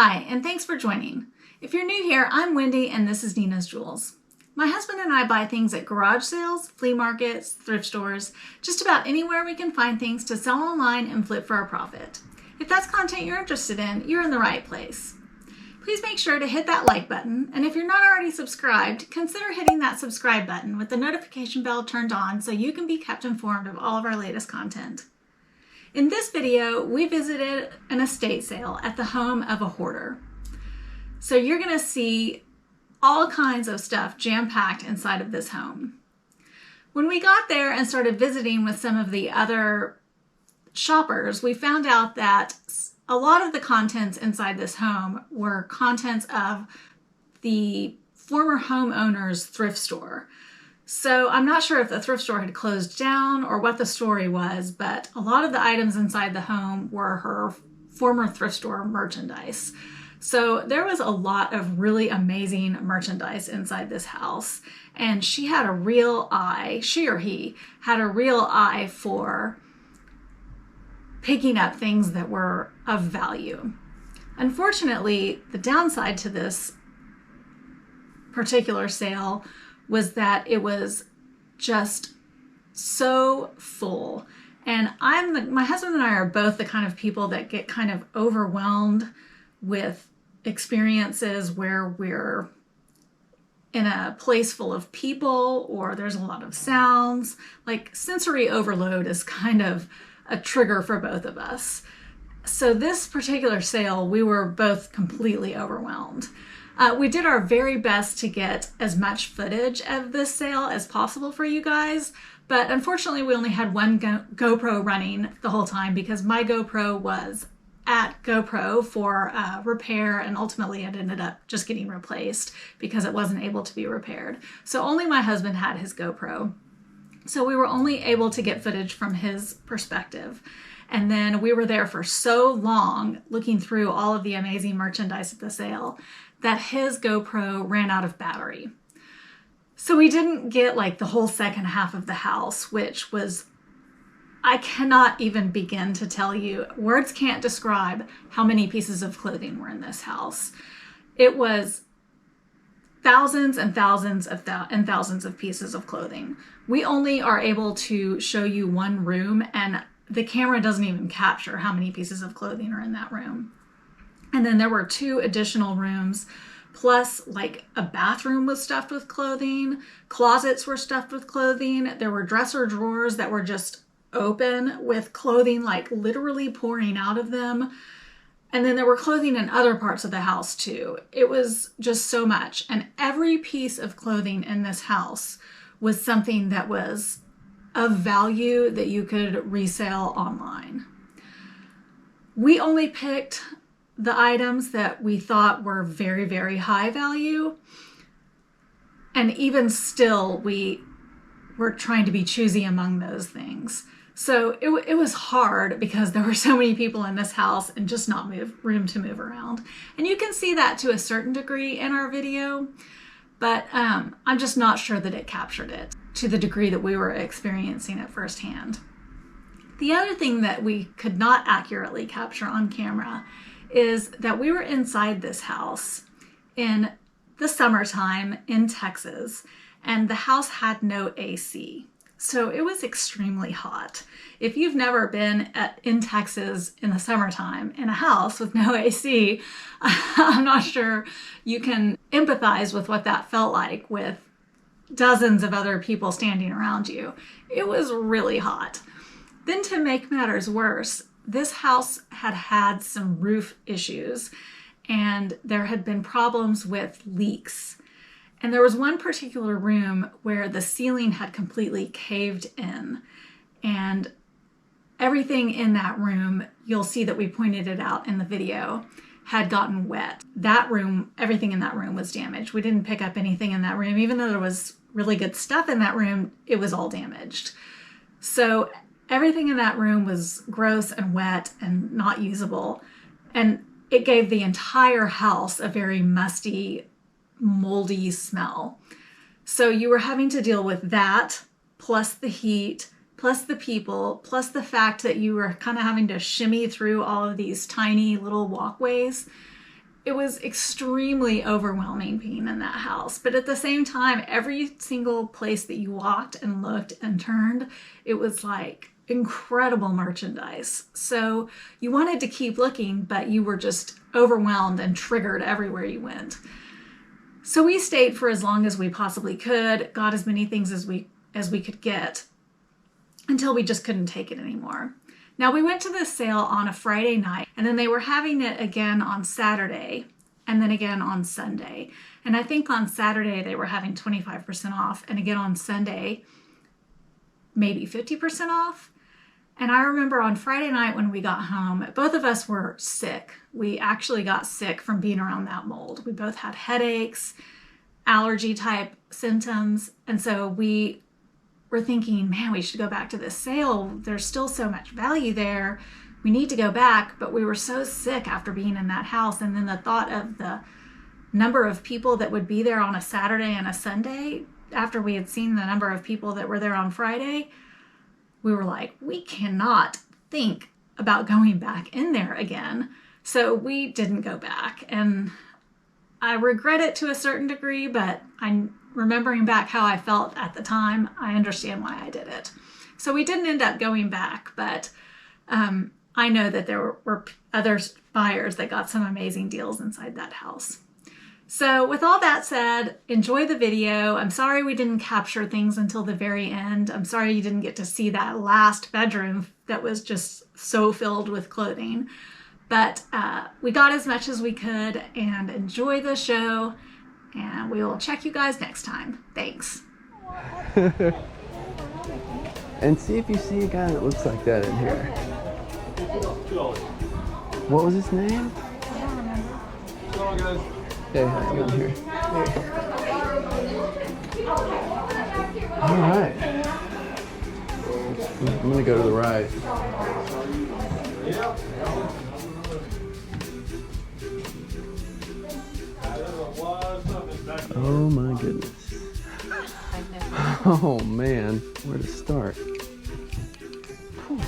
Hi, and thanks for joining. If you're new here, I'm Wendy and this is Nina's Jewels. My husband and I buy things at garage sales, flea markets, thrift stores, just about anywhere we can find things to sell online and flip for a profit. If that's content you're interested in, you're in the right place. Please make sure to hit that like button, and if you're not already subscribed, consider hitting that subscribe button with the notification bell turned on so you can be kept informed of all of our latest content. In this video, we visited an estate sale at the home of a hoarder. So you're going to see all kinds of stuff jam-packed inside of this home. When we got there and started visiting with some of the other shoppers, we found out that a lot of the contents inside this home were contents of the former homeowner's thrift store. So I'm not sure if the thrift store had closed down or what the story was, but a lot of the items inside the home were her former thrift store merchandise. So there was a lot of really amazing merchandise inside this house, and she or he had a real eye for picking up things that were of value. Unfortunately, the downside to this particular sale was that it was just so full. And my husband and I are both the kind of people that get kind of overwhelmed with experiences where we're in a place full of people or there's a lot of sounds. Like sensory overload is kind of a trigger for both of us. So this particular sale, we were both completely overwhelmed. We did our very best to get as much footage of this sale as possible for you guys, but unfortunately we only had one GoPro running the whole time because my GoPro was at GoPro for repair, and ultimately it ended up just getting replaced because it wasn't able to be repaired. So only my husband had his GoPro. So we were only able to get footage from his perspective. And then we were there for so long looking through all of the amazing merchandise at the sale that his GoPro ran out of battery. So we didn't get like the whole second half of the house, which was, I cannot even begin to tell you, words can't describe how many pieces of clothing were in this house. It was thousands and thousands and thousands of pieces of clothing. We only are able to show you one room, and the camera doesn't even capture how many pieces of clothing are in that room. And then there were 2 additional rooms, plus like a bathroom was stuffed with clothing, closets were stuffed with clothing, there were dresser drawers that were just open with clothing like literally pouring out of them. And then there were clothing in other parts of the house too. It was just so much. And every piece of clothing in this house was something that was of value that you could resell online. We only picked the items that we thought were very, very high value. And even still, we were trying to be choosy among those things. So it was hard because there were so many people in this house and just not room to move around. And you can see that to a certain degree in our video, but I'm just not sure that it captured it to the degree that we were experiencing it firsthand. The other thing that we could not accurately capture on camera is that we were inside this house in the summertime in Texas, and the house had no AC. So it was extremely hot. If you've never been in Texas in the summertime in a house with no AC, I'm not sure you can empathize with what that felt like with dozens of other people standing around you. It was really hot. Then to make matters worse, this house had some roof issues, and there had been problems with leaks. And there was one particular room where the ceiling had completely caved in, and everything in that room, you'll see that we pointed it out in the video, had gotten wet. That room, everything in that room was damaged. We didn't pick up anything in that room. Even though there was really good stuff in that room, it was all damaged. So everything in that room was gross and wet and not usable. And it gave the entire house a very musty, moldy smell. So you were having to deal with that, plus the heat, plus the people, plus the fact that you were kind of having to shimmy through all of these tiny little walkways. it was extremely overwhelming being in that house. But at the same time, every single place that you walked and looked and turned, it was like incredible merchandise. So you wanted to keep looking, but you were just overwhelmed and triggered everywhere you went. So we stayed for as long as we possibly could, got as many things as we could get, until we just couldn't take it anymore. Now, we went to this sale on a Friday night, and then they were having it again on Saturday, and then again on Sunday. And I think on Saturday they were having 25% off, and again on Sunday, maybe 50% off. And I remember on Friday night when we got home, both of us were sick. We actually got sick from being around that mold. We both had headaches, allergy type symptoms, and so we were thinking, man, we should go back to this sale. There's still so much value there. We need to go back, but we were so sick after being in that house. And then the thought of the number of people that would be there on a Saturday and a Sunday, after we had seen the number of people that were there on Friday, we were like, we cannot think about going back in there again. So we didn't go back. And I regret it to a certain degree, but I'm remembering back how I felt at the time, I understand why I did it. So we didn't end up going back, but I know that there were other buyers that got some amazing deals inside that house. So with all that said, enjoy the video. I'm sorry we didn't capture things until the very end. I'm sorry you didn't get to see that last bedroom that was just so filled with clothing. But we got as much as we could, and enjoy the show. And we will check you guys next time. Thanks. And see if you see a guy that looks like that in here. What was his name? I don't remember. Hey, how you doing here? Hey. All right. I'm gonna go to the right. Oh my goodness. Oh man, where to start? Whew.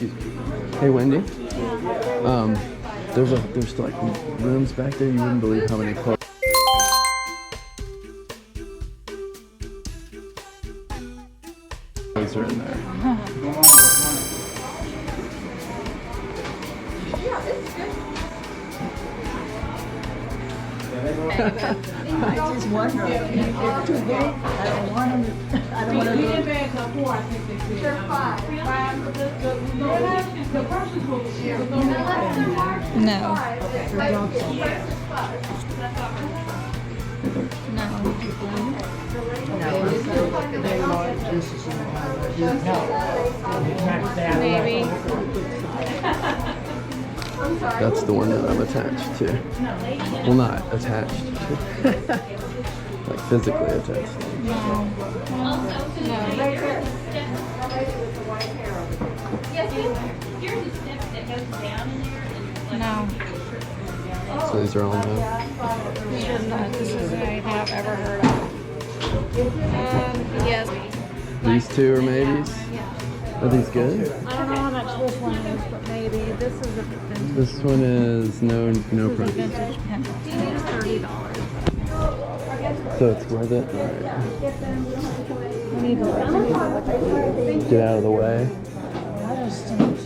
Excuse me. Hey, Wendy. There's like rooms back there. You wouldn't believe how many clothes are in there. I just wonder if it's too big. I don't want them. I don't want to do it. No. Maybe. That's the one that I'm attached to. Well, not attached. Like physically attached. No. So these are all new. This is I have ever heard of. Yes. These two are maybes. Are these good? I don't know how much this one is, but maybe this is a vintage. This one is no price. Vintage pen. It's $30. So it's worth it. All right. I need to look. Get out of the way.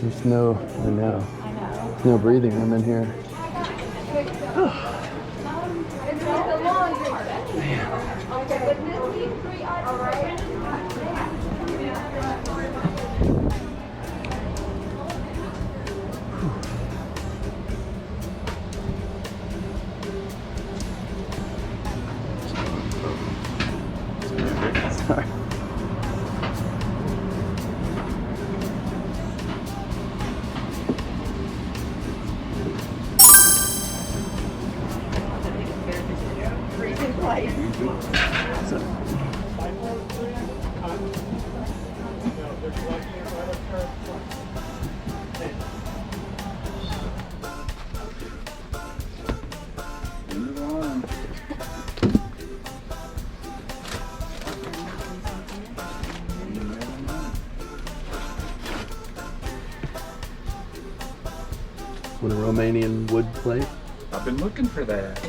There's no, I know. There's no breathing room in here. Sorry. What, a Romanian wood plate? I've been looking for that.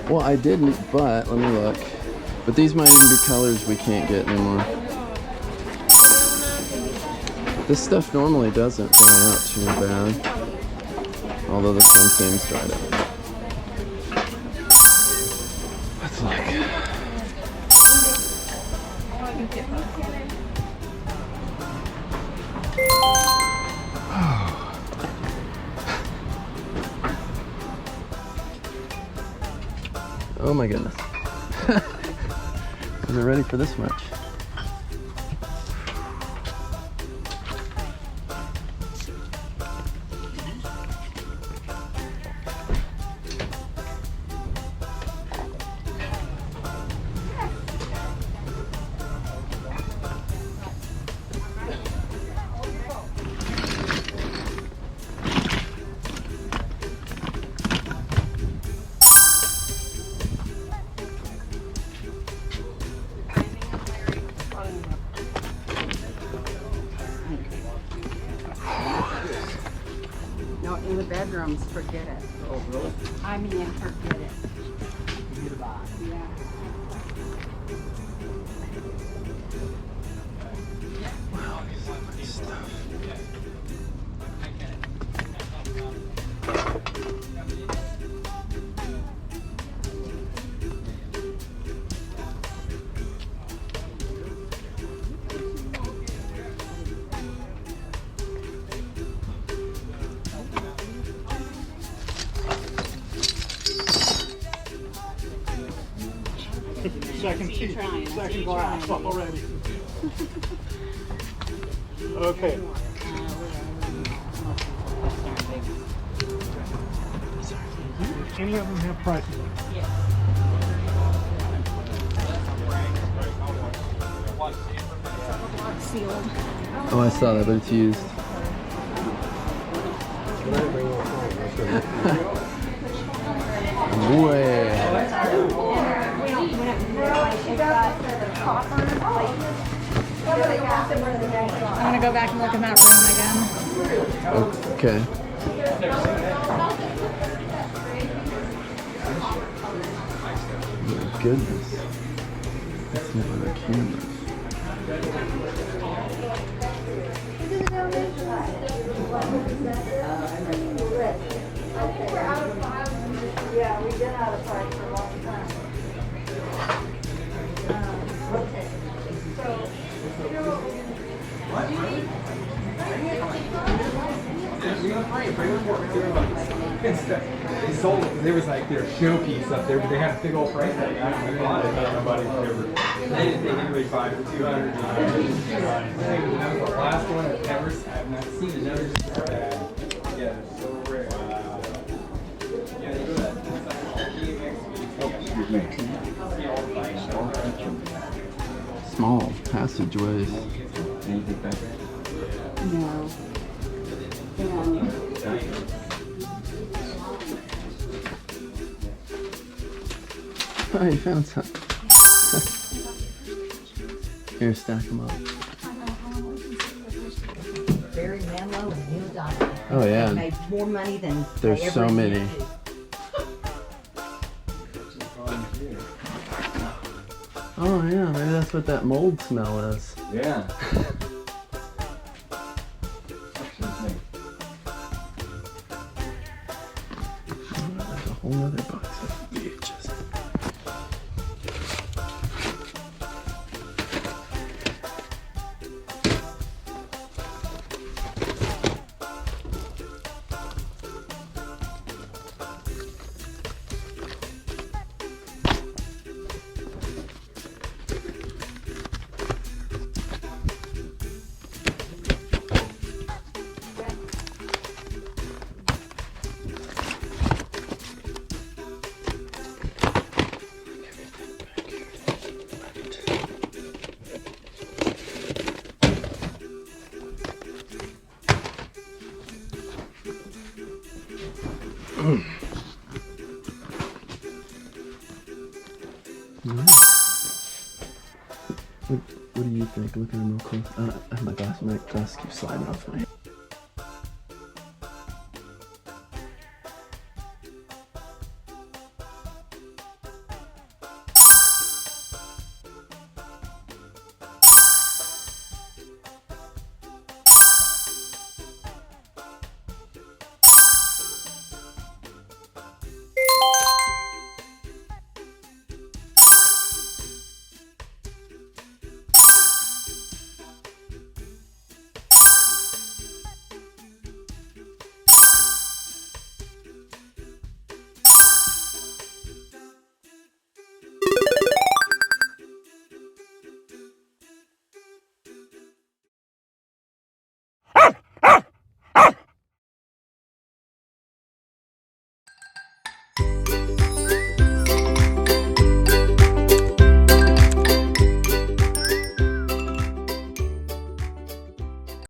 Well, I didn't, but let me look. But these might even be colors we can't get anymore. This stuff normally doesn't dry out too bad. Although this one seems dried out. Let's look. Oh my goodness. Wasn't ready for this much. No, in the bedrooms, forget it. Oh, really? I mean, forget it. Yeah. Wow, there's so much stuff. second glass already. Okay. Any of them have prices on it? Sealed. Oh, I saw that, but it's used. Way. I'm gonna go back and look in that room again. Okay. My goodness. That's not on the cameras. Yeah, we've been out of price for a long time. Okay. So, They sold it. There was like their showpiece up there, but they had a big old price tag. I bought it. Nobody ever. They didn't really buy it for 200. That was the last one I've ever. I've not seen another just bad. Yeah, they're so rare. Yeah, they go that. Small passageways. no. Oh, you found some. Here, stack them up. Barry Manilow and Neil Diamond. Oh, yeah. They made more money than There's they so ever many. did. Oh, yeah, maybe that's what that mold smell is. Yeah. There's a whole other box of beaches. What do you think? Look at him real close. My glass keeps sliding off my